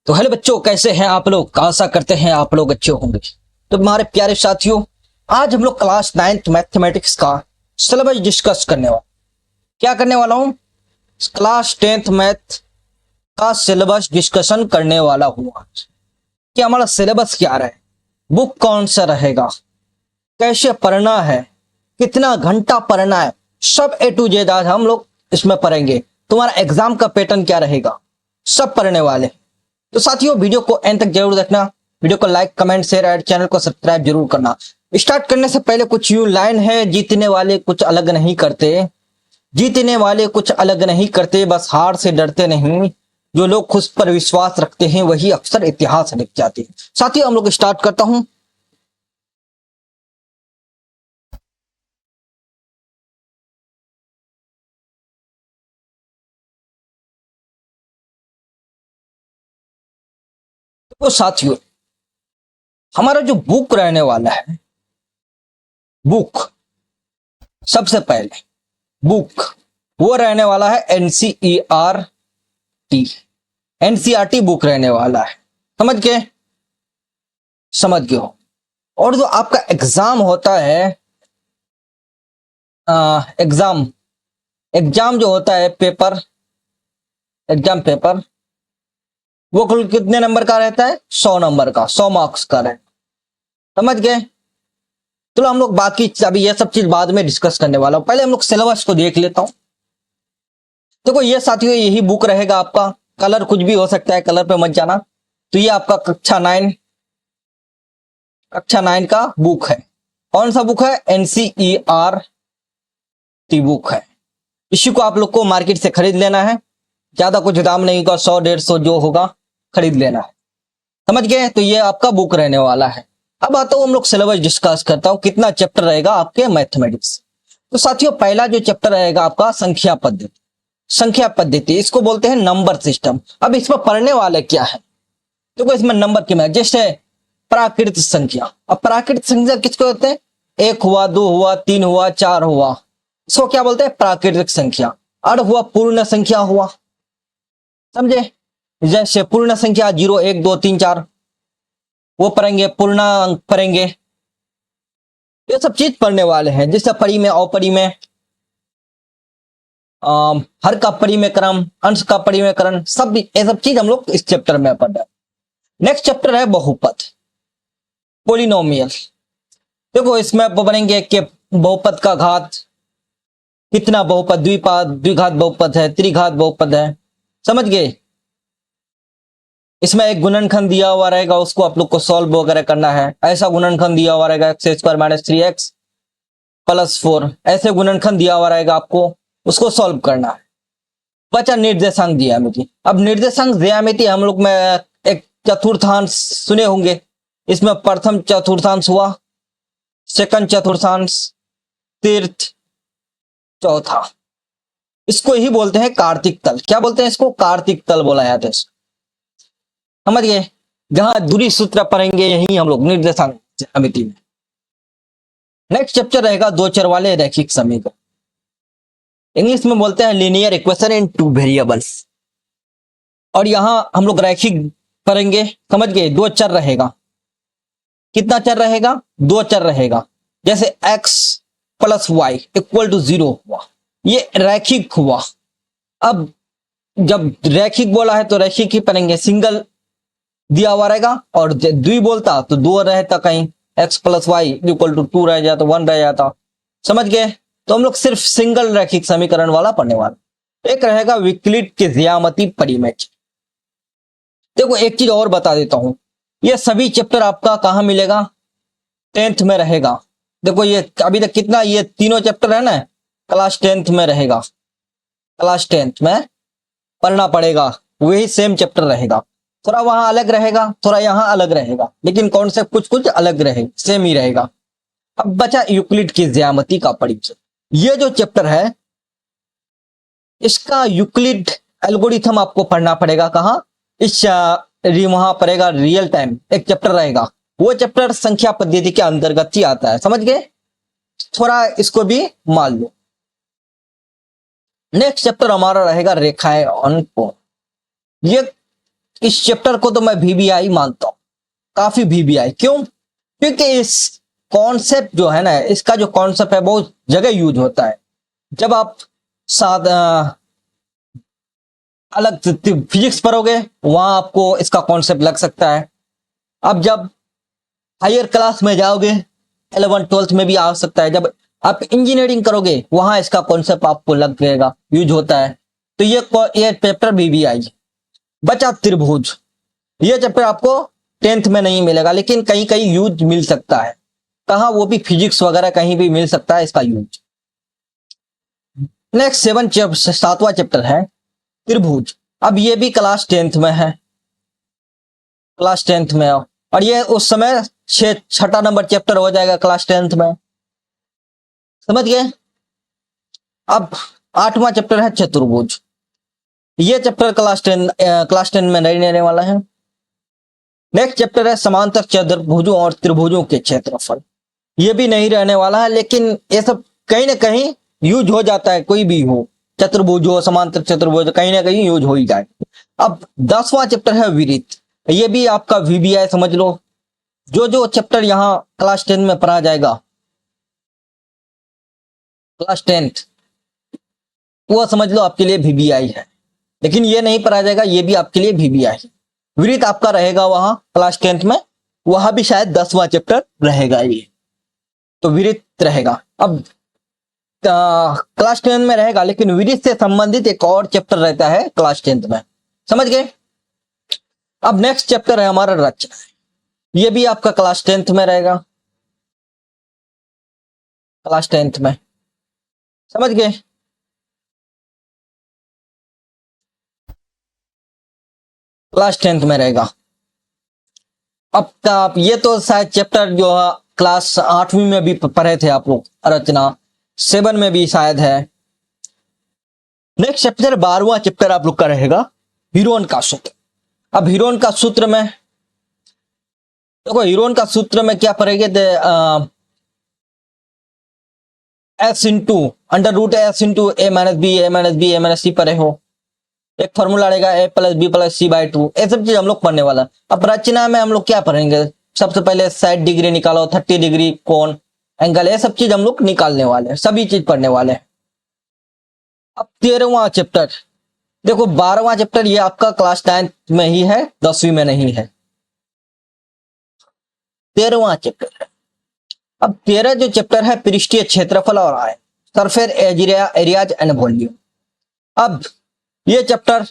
तो हेलो बच्चों, कैसे हैं आप लोग। आशा करते हैं आप लोग अच्छे होंगे। तो हमारे प्यारे साथियों, आज हम लोग क्लास 9th मैथमेटिक्स का सिलेबस डिस्कस करने वाला। क्या करने वाला हूं? क्लास 10th मैथ का सिलेबस डिस्कशन करने वाला हूं आज कि हमारा सिलेबस क्या रहे, बुक कौन सा रहेगा, कैसे पढ़ना है, कितना घंटा पढ़ना है, सब ए टू जेड आज हम लोग इसमें पढ़ेंगे। तुम्हारा एग्जाम का पैटर्न क्या रहेगा, सब पढ़ने वाले। तो साथियों, वीडियो को एंड तक जरूर देखना। वीडियो को लाइक, कमेंट, शेयर और चैनल को सब्सक्राइब जरूर करना। स्टार्ट करने से पहले कुछ यूं लाइन है, जीतने वाले कुछ अलग नहीं करते, जीतने वाले कुछ अलग नहीं करते, बस हार से डरते नहीं, जो लोग खुद पर विश्वास रखते हैं वही अक्सर इतिहास लिख जाते हैं। साथियों, हम लोग स्टार्ट करता हूं। तो साथियों, हमारा जो बुक रहने वाला है, बुक सबसे पहले बुक वो रहने वाला है एनसीईआरटी। एनसीईआरटी बुक रहने वाला है। समझ गए? समझ गए हो। और जो आपका एग्जाम होता है, एग्जाम एग्जाम जो होता है, पेपर, एग्जाम पेपर, वो कुल कितने नंबर का रहता है? 100 नंबर का, 100 मार्क्स का रहता है। समझ गए? चलो हम लोग बाकी अभी ये सब चीज बाद में डिस्कस करने वाला हूं। पहले हम लोग सिलेबस को देख लेता हूं। देखो ये साथियों, यही बुक रहेगा आपका। कलर कुछ भी हो सकता है, कलर पे मत जाना। तो ये आपका कक्षा 9 का बुक है। कौन सा बुक है? एनसीईआरटी बुक है। इसी को आप लोग को मार्केट से खरीद लेना है। ज्यादा कुछ दाम नहीं होगा, 100-150 जो होगा खरीद लेना है। समझ गए? तो ये आपका बुक रहने वाला है। अब आता हूं हम लोग सिलेबस डिस्कस करता हूं, कितना चैप्टर रहेगा आपके मैथमेटिक्स। तो साथियों, पहला जो चैप्टर रहेगा आपका संख्या पद्धति। संख्या पद्धति, इसको बोलते हैं नंबर सिस्टम। अब इसमें पढ़ने वाले क्या है? देखो इसमें नंबर की मैं, जैसे प्राकृत संख्या। अब प्राकृत संख्या किसको होते हैं? 1 हुआ, 2 हुआ, 3 हुआ, 4 हुआ, इसको क्या बोलते हैं? प्राकृतिक संख्या। और हुआ पूर्ण संख्या हुआ। समझे? जैसे पूर्ण संख्या 0, 1, 2, 3, 4, वो पढ़ेंगे, पूर्णांक पढ़ेंगे। ये सब चीज पढ़ने वाले हैं। जैसे परी में, अवपरी में, हर का परिमेय क्रम, अंश का परिमेय क्रम, सब ये सब चीज हम लोग इस चैप्टर में पढ़ रहे हैं। नेक्स्ट चैप्टर है बहुपद, पोलिनोमियल। देखो इसमें पढ़ेंगे कि बहुपद का घात, कितना बहुपद, द्विघात बहुपद है, त्रिघात बहुपद है। समझ गए? इसमें एक गुणनखंड दिया हुआ रहेगा, उसको आप लोग को सॉल्व वगैरह करना है। ऐसा गुणनखंड दिया हुआ रहेगा, x² - 3x + 4, ऐसे गुणनखंड दिया हुआ रहेगा, आपको उसको सॉल्व करना है। बचा निर्देशांक ज्यामिति। अब निर्देशांक ज्यामिति हम लोग में एक चतुर्थांश सुने होंगे। इसमें प्रथम चतुर्थांश हुआ, सेकंड चतुर्थांश, तीर्थ, चौथा। इसको ही बोलते हैं कार्तिक तल। क्या बोलते हैं इसको? कार्तिक तल बोला जाता है। समझ गए? जहां दूरी सूत्र पढ़ेंगे यही हम लोग निर्देशांक ज्यामिति में। नेक्स्ट चैप्टर रहेगा दो चर वाले रैखिक समीकरण। इंग्लिश में बोलते हैं लीनियर इक्वेशन इन 2 वेरिएबल्स। और यहां हम लोग रैखिक पढ़ेंगे। समझ गए? 2 चर रहेगा। कितना चर रहेगा? 2 चर रहेगा। जैसे x + y = 0 हुआ, ये रैखिक हुआ। अब जब रैखिक बोला है तो रैखिक ही पढ़ेंगे। सिंगल दिया हुआ रहेगा और द्वि बोलता तो 2 रहता, कहीं x + y = 2 रह जाता, 1 रह जाता। समझ गए? तो हम लोग सिर्फ सिंगल रैखिक समीकरण वाला पढ़ने वाला। एक रहेगा विकलित के ज्यामिति परिमेय। देखो एक चीज और बता देता हूं, ये सभी चैप्टर आपका कहां मिलेगा? 10th में रहेगा। देखो ये अभी तक कितना, ये तीनों चैप्टर है ना, क्लास 10th में रहेगा। क्लास 10th में पढ़ना पड़ेगा, वही सेम चैप्टर रहेगा। थोड़ा वहां अलग रहेगा, थोड़ा यहां अलग रहेगा, लेकिन कॉन्सेप्ट कुछ कुछ अलग रहेगा, सेम ही रहेगा। अब बचा यूक्लिड की ज्यामिति का परिचय। ये जो चैप्टर है, इसका यूक्लिड एल्गोरिथम आपको पढ़ना पड़ेगा। कहां? इस वहां पड़ेगा, रियल टाइम एक चैप्टर रहेगा। वो चैप्टर संख्या पद्धति के अंतर्गत ही आता है। समझ गए? थोड़ा इसको भी मान लो। नेक्स्ट चैप्टर हमारा रहेगा रेखाएं और कोण। ये इस चैप्टर को तो मैं VBI मानता हूं, काफी VBI। क्यों? क्योंकि इस कॉन्सेप्ट जो है ना, इसका जो कॉन्सेप्ट है बहुत जगह यूज होता है। जब आप साथ अलग फिजिक्स पढ़ोगे वहां आपको इसका कॉन्सेप्ट लग सकता है। अब जब हायर क्लास में जाओगे 11th-12th में भी आ सकता है। जब आप इंजीनियरिंग करोगे वहां इसका कॉन्सेप्ट आपको लगेगा, यूज होता है। तो ये चैप्टर VBI। बचा त्रिभुज। ये चैप्टर आपको 10th में नहीं मिलेगा, लेकिन कहीं कहीं यूज मिल सकता है। कहा? वो भी फिजिक्स वगैरह कहीं भी मिल सकता है इसका यूज। नेक्स्ट 7वां चैप्टर है त्रिभुज। अब ये भी क्लास 10th में है, क्लास 10th में। और ये उस समय 6 नंबर चैप्टर हो जाएगा क्लास 10th में। समझ गए? अब 8वां चैप्टर है चतुर्भुज। ये चैप्टर क्लास 10 में नहीं रहने वाला है। नेक्स्ट चैप्टर है समांतर चतुर्भुजों और त्रिभुजों के क्षेत्रफल। ये भी नहीं रहने वाला है, लेकिन ये सब कहीं ना कहीं यूज हो जाता है। कोई भी हो, चतुर्भुज हो, समांतर चतुर्भुज, कहीं ना कहीं यूज हो ही जाए। अब 10वां चैप्टर है विरित। ये भी आपका VBI समझ लो। जो चैप्टर यहाँ क्लास 10 में पढ़ा जाएगा, क्लास 10th, वो समझ लो आपके लिए VBI है। लेकिन ये नहीं पढ़ा जाएगा, ये भी आपके लिए VBI है। विरित आपका रहेगा वहां क्लास 10th में, वहां भी शायद 10वां चैप्टर रहेगा ये, तो विरित रहेगा। अब क्लास 10 में रहेगा, लेकिन विरित से संबंधित एक और चैप्टर रहता है क्लास 10th में। समझ गए? अब नेक्स्ट चैप्टर है हमारा रचना। ये भी आपका क्लास 10th में रहेगा, क्लास 10th में। समझ गए? क्लास 10th में रहेगा। अब ये तो शायद चैप्टर जो क्लास 8वीं में भी पढ़े थे आप लोग, रचना 7 में भी शायद है। नेक्स्ट चैप्टर 12वां चैप्टर आप लोग का रहेगा हीरोन का सूत्र। अब हीरोन का सूत्र में देखो, हीरोन का सूत्र में क्या पढ़ेंगे? S into √S into A minus B, A minus B, A minus C पढ़े हो। एक फॉर्मूला रहेगा A plus B plus C by 2। ये सब चीज हम लोग पढ़ने वाला। अब रचना में हम लोग क्या पढ़ेंगे? सबसे पहले 60 डिग्री निकालो, 30 डिग्री कोण, एंगल, ये सब चीज हम लोग निकालने वाले हैं, सभी चीज पढ़ने वाले हैं। अब 13वां चैप्टर देखो, 12वां चैप्टर ये आपका क्लास 9 में ही है, 10वीं में नहीं है। 13वां चैप्टर है। अब 13 जो चैप्टर है पृष्ठीय क्षेत्रफल और आय, सरफेस एरियाज एंड वॉल्यूम। अब ये चैप्टर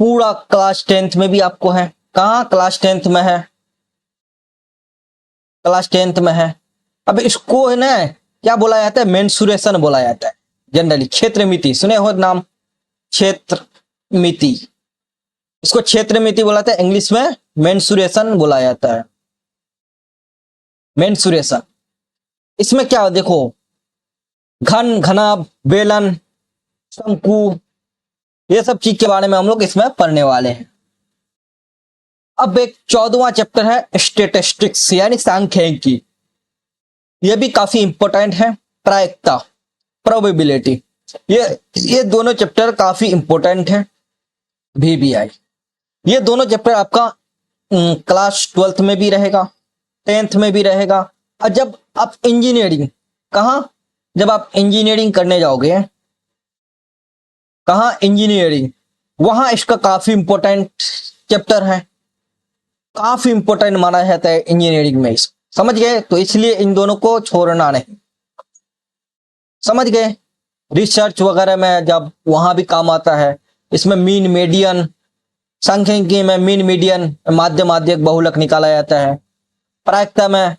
पूरा क्लास 10th में भी आपको है। कहां? क्लास 10th में है, क्लास 10th में है। अब इसको है ना क्या बोला जाता है? मेंसुरेशन बोला जाता है जनरली। क्षेत्र मिति सुने हो नाम? क्षेत्र मिति, इसको क्षेत्र मिति बोला जाता है, इंग्लिश में मेंसुरेशन बोला जाता है। मेंसुरेशन इसमें क्या देखो, घन, घनाभ, बेलन, शंकु, ये सब चीज के बारे में हम लोग इसमें पढ़ने वाले हैं। अब एक 14वां चैप्टर है स्टेटिस्टिक्स यानी सांख्यिकी। ये भी काफी इंपॉर्टेंट है। प्रायिकता, प्रोबेबिलिटी, ये दोनों चैप्टर काफी इंपॉर्टेंट है VBI। ये दोनों चैप्टर आपका क्लास 12th में भी रहेगा, 10th में भी रहेगा। और जब आप इंजीनियरिंग, कहां? जब आप इंजीनियरिंग करने जाओगे, कहां? इंजीनियरिंग, वहां इसका काफी इंपॉर्टेंट चैप्टर है, काफी इंपॉर्टेंट माना जाता है इंजीनियरिंग में। समझ गए? तो इसलिए इन दोनों को छोड़ना नहीं। समझ गए? रिसर्च वगैरह में जब वहां भी काम आता है। इसमें मीन, मीडियन, सांख्यिकी में मीन, मीडियन, माध्य, माध्यक, बहुलक निकाला जाता है। प्रायिकता में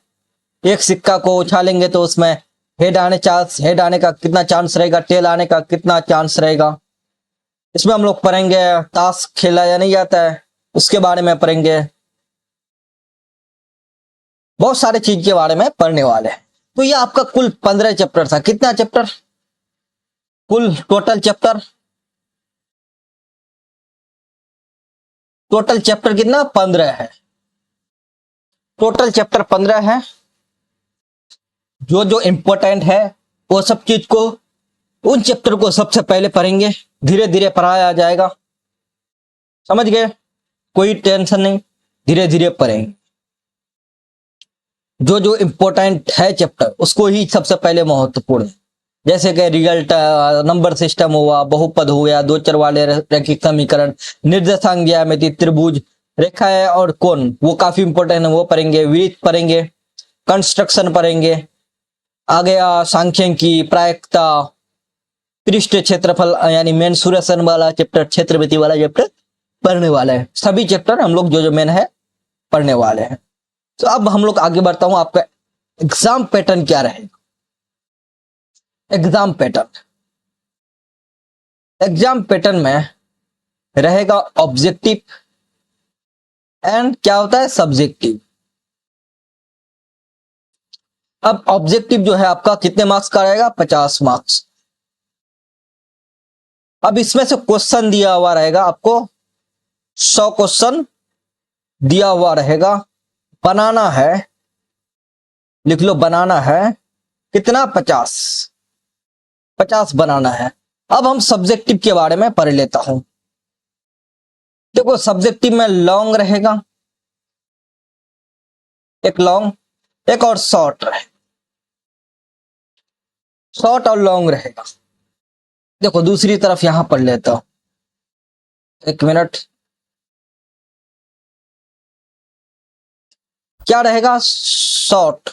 एक सिक्का को उछालेंगे तो उसमें हेड आने का कितना चांस रहेगा, टेल आने का कितना चांस रहेगा। इसमें हम लोग पढ़ेंगे ताश खेला या नहीं जाता है, उसके बारे में पढ़ेंगे। बहुत सारे चीज के बारे में पढ़ने वाले हैं। तो ये आपका कुल 15 चैप्टर था। कितना चैप्टर? कुल टोटल चैप्टर कितना? 15 है। टोटल चैप्टर 15 है। जो इंपॉर्टेंट है वो सब चीज को, उन चैप्टर को सबसे पहले पढ़ेंगे, धीरे धीरे पढ़ाया जाएगा। समझ गए? कोई टेंशन नहीं, धीरे धीरे पढ़ेंगे। जो जो इम्पोर्टेंट है चैप्टर उसको ही सबसे पहले महत्वपूर्ण है, जैसे कि रिजल्ट, नंबर सिस्टम हुआ, बहुपद हो गया, दो चर वाले रैखिक समीकरण, निर्देशांक ज्यामिति, त्रिभुज, रेखाएं और कोण, वो काफी इंपॉर्टेंट है, वो पढ़ेंगे। विहित पढ़ेंगे, कंस्ट्रक्शन पढ़ेंगे, आ गया सांख्यिकी, प्रायिकता, पृष्ठ क्षेत्रफल यानी मेंसुरेशन वाला चैप्टर, क्षेत्रमिति वाला चैप्टर पढ़ने वाले हैं। सभी चैप्टर हम लोग जो जो मेन है पढ़ने वाले हैं। तो अब हम लोग आगे बढ़ता हूं, आपका एग्जाम पैटर्न क्या रहेगा। एग्जाम पैटर्न में रहेगा ऑब्जेक्टिव एंड क्या होता है, सब्जेक्टिव। अब ऑब्जेक्टिव जो है आपका कितने मार्क्स का रहेगा, 50 मार्क्स। अब इसमें से क्वेश्चन दिया हुआ रहेगा आपको, 100 क्वेश्चन दिया हुआ रहेगा, बनाना है, लिख लो, बनाना है कितना, 50 बनाना है। अब हम सब्जेक्टिव के बारे में पढ़ लेता हूं। देखो सब्जेक्टिव में लॉन्ग रहेगा, एक लॉन्ग, एक और शॉर्ट रहे, शॉर्ट और लॉन्ग रहेगा। देखो दूसरी तरफ यहां पढ़ लेता हूं, एक मिनट, क्या रहेगा, शॉर्ट।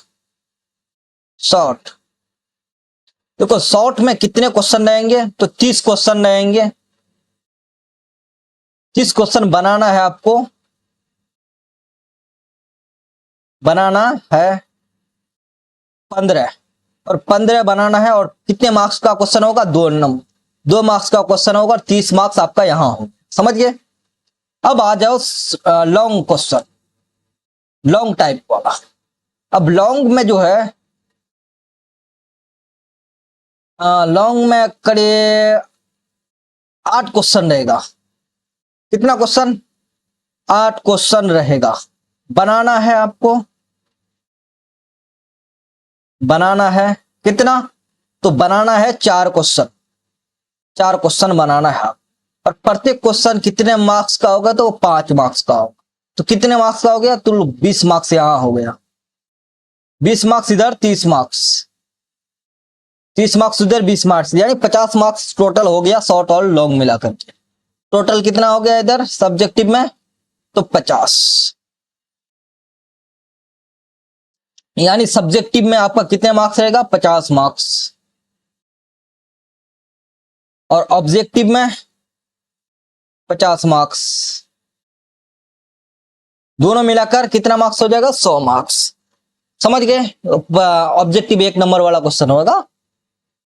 देखो शॉर्ट में कितने क्वेश्चन रहेंगे, तो 30 क्वेश्चन रहेंगे। 30 क्वेश्चन बनाना है आपको, बनाना है 15, और 15 बनाना है, और कितने मार्क्स का क्वेश्चन होगा, 2 मार्क्स का क्वेश्चन होगा, 30 मार्क्स आपका यहां हो, समझ गए। अब आ जाओ लॉन्ग क्वेश्चन, लॉन्ग टाइप वाला। अब लॉन्ग में जो है, लॉन्ग में करीब 8 क्वेश्चन रहेगा। कितना क्वेश्चन, 8 क्वेश्चन रहेगा। बनाना है आपको, बनाना है कितना, तो बनाना है 4 क्वेश्चन, 4 क्वेश्चन बनाना है। और प्रत्येक क्वेश्चन कितने मार्क्स का होगा, तो 5 मार्क्स का होगा। तो कितने मार्क्स का हो गया, तो 20 मार्क्स यहां हो गया, 20 मार्क्स इधर, 30 मार्क्स, 30 मार्क्स उधर, 20 मार्क्स, यानी 50 मार्क्स टोटल हो गया, शॉर्ट और लॉन्ग मिलाकर के। टोटल कितना हो गया इधर सब्जेक्टिव में, तो 50। यानी सब्जेक्टिव में आपका कितने मार्क्स रहेगा, 50 मार्क्स, और ऑब्जेक्टिव में 50 मार्क्स, दोनों मिलाकर कितना मार्क्स हो जाएगा, 100 मार्क्स। समझ गए, ऑब्जेक्टिव 1 नंबर वाला क्वेश्चन होगा।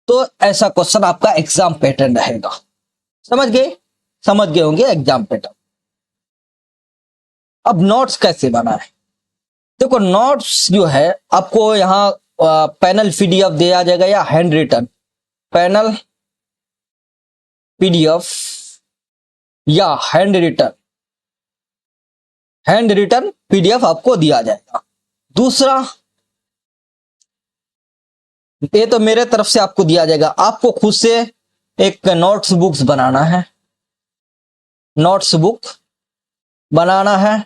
तो ऐसा क्वेश्चन आपका एग्जाम पैटर्न रहेगा। समझ गए होंगे एग्जाम पैटर्न। अब नोट्स कैसे बनाए, देखो नोट्स जो है आपको यहां पैनल पीडीएफ दिया जाएगा, या हैंड रिटन, पैनल पीडीएफ या हैंड रिटन पीडीएफ आपको दिया जाएगा। दूसरा, ये तो मेरे तरफ से आपको दिया जाएगा, आपको खुद से एक नोट्स बुक्स बनाना है, नोट्स बुक बनाना है,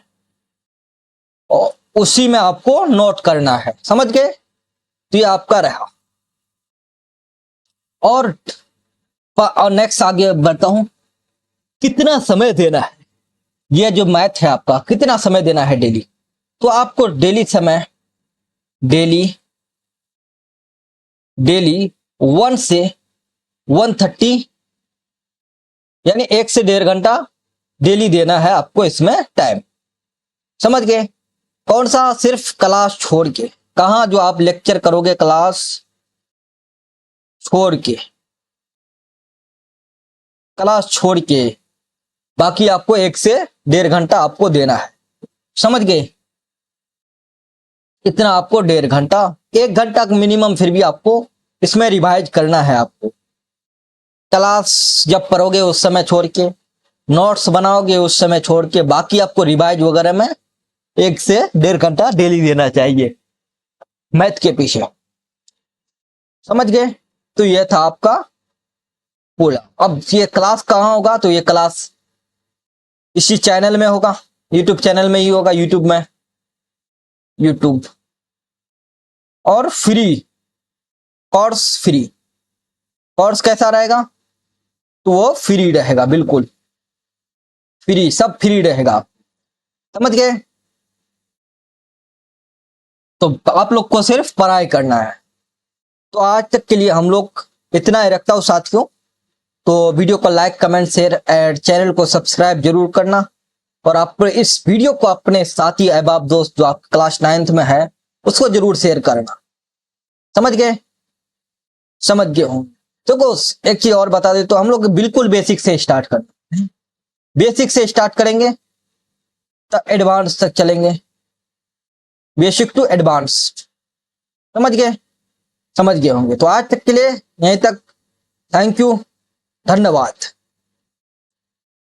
और उसी में आपको नोट करना है। समझ गए, तो ये आपका रहा। और नेक्स्ट आगे बढ़ता हूं, कितना समय देना है, ये जो मैथ है आपका, कितना समय देना है डेली। तो आपको डेली समय, डेली 1 से 1:30 यानी 1 से 1.5 घंटा डेली देना है आपको इसमें टाइम। समझ गए, कौन सा, सिर्फ क्लास छोड़ के, कहां जो आप लेक्चर करोगे क्लास छोड़ के, क्लास छोड़ के, बाकी आपको 1 से 1.5 घंटा आपको देना है। समझ गए, इतना आपको 1.5 घंटा, 1 घंटा मिनिमम फिर भी आपको इसमें रिवाइज करना है। आपको क्लास जब पढ़ोगे उस समय छोड़ के, नोट्स बनाओगे उस समय छोड़ के, बाकी आपको रिवाइज वगैरह में 1 से 1.5 घंटा डेली देना चाहिए मैथ के पीछे। समझ गए, तो यह था आपका पूरा। अब ये क्लास कहाँ होगा, तो ये क्लास इसी चैनल में होगा, यूट्यूब चैनल में ही होगा, यूट्यूब में, यूट्यूब। और फ्री कोर्स, फ्री कोर्स कैसा रहेगा? तो वो फ्री रहेगा, बिल्कुल फ्री, सब फ्री रहेगा। समझ गए? तो आप लोग को सिर्फ पढ़ाई करना है। तो आज तक के लिए हम लोग इतना ही रखता हूं साथियों। तो वीडियो को like, comment, share and channel को सब्सक्राइब जरूर करना। और आप इस वीडियो को अपने साथी अहबाब दोस्त जो आप क्लास 9th में है उसको जरूर शेयर करना। समझ गए? समझ गए हूं। तो एक चीज और बता दे, तो हम लोग बिल्कुल बेसिक से स्टार्ट करना, बेसिक से स्टार्ट करेंगे तब एडवांस तक चलेंगे, बेसिक टू एडवांस। समझ गए? समझ गए होंगे। तो आज तक के लिए यहीं तक। थैंक यू, धन्यवाद।